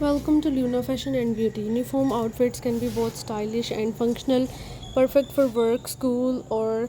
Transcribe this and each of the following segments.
Welcome to Luna Fashion and Beauty. Uniform outfits can be both stylish and functional, perfect for work, school, or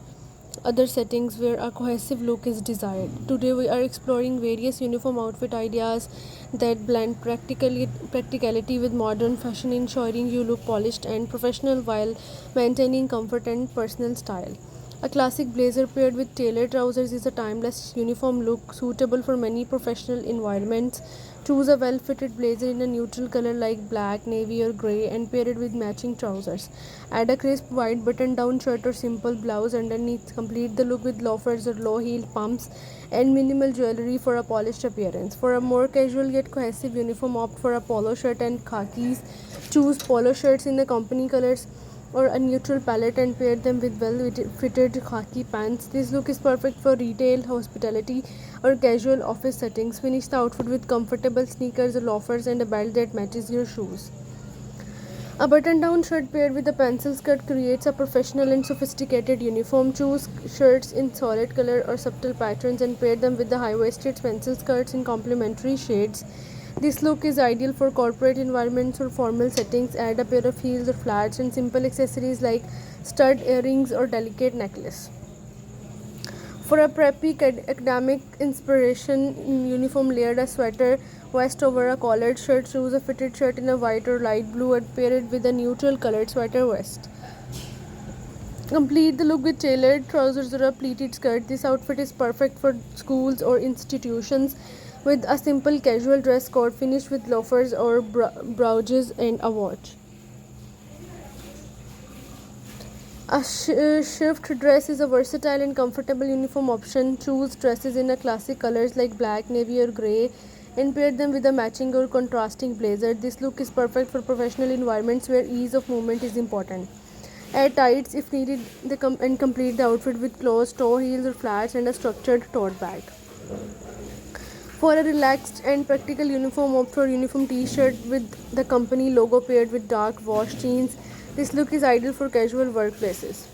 other settings where a cohesive look is desired. Today, we are exploring various uniform outfit ideas that blend practicality with modern fashion, ensuring you look polished and professional while maintaining comfort and personal style. A classic blazer paired with tailored trousers is a timeless uniform look suitable for many professional environments. Choose a well fitted blazer in a neutral color like black, navy, or grey and pair it with matching trousers. Add a crisp white button down shirt or simple blouse underneath. Complete the look with loafers or low heeled pumps and minimal jewelry for a polished appearance. For a more casual yet cohesive uniform, opt for a polo shirt and khakis. Choose polo shirts in the company colors or a neutral palette and pair them with well fitted khaki pants. This look is perfect for retail, hospitality, or casual office settings. Finish the outfit with comfortable sneakers or loafers and a belt that matches your shoes. A button down shirt paired with a pencil skirt creates a professional and sophisticated uniform. Choose shirts in solid color or subtle patterns and pair them with the high waisted pencil skirts in complementary shades. This look is ideal for corporate environments or formal settings. Add a pair of heels or flats and simple accessories like stud earrings or delicate necklace. For a preppy academic inspiration, uniform layered a sweater vest over a collared shirt. Choose a fitted shirt in a white or light blue and pair it with a neutral colored sweater vest. Complete the look with tailored trousers or a pleated skirt. This outfit is perfect for schools or institutions with a simple casual dress code finished with loafers or brooches and a watch. A shift dress is a versatile and comfortable uniform option. Choose dresses in a classic colors like black, navy, or grey and pair them with a matching or contrasting blazer. This look is perfect for professional environments where ease of movement is important. Add tights if needed and complete the outfit with closed toe heels or flats and a structured tote bag. For a relaxed and practical uniform, opt for uniform t-shirt with the company logo paired with dark wash jeans. This look is ideal for casual workplaces.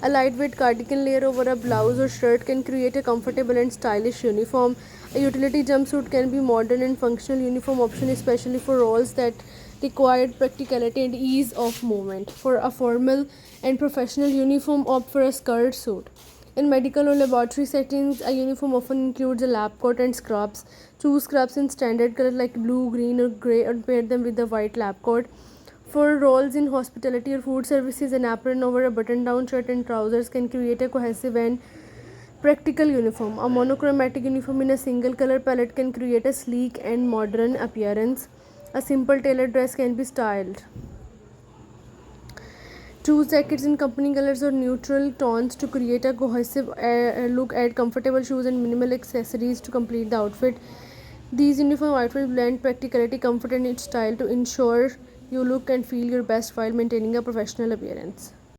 A lightweight cardigan layer over a blouse or shirt can create a comfortable and stylish uniform. A utility jumpsuit can be modern and functional uniform option, especially for roles that require practicality and ease of movement. For a formal and professional uniform, opt for a skirt suit. In medical or laboratory settings, a uniform often includes a lab coat and scrubs. Choose scrubs in standard color like blue, green, or grey, or pair them with a white lab coat. For roles in hospitality or food services, an apron over a button down shirt and trousers can create a cohesive and practical uniform. A monochromatic uniform in a single color palette can create a sleek and modern appearance. A simple tailored dress can be styled. Choose jackets in company colors or neutral tones to create a cohesive look. Add comfortable shoes and minimal accessories to complete the outfit. These uniform outfits blend practicality, comfort, and style to ensure you look and feel your best while maintaining a professional appearance.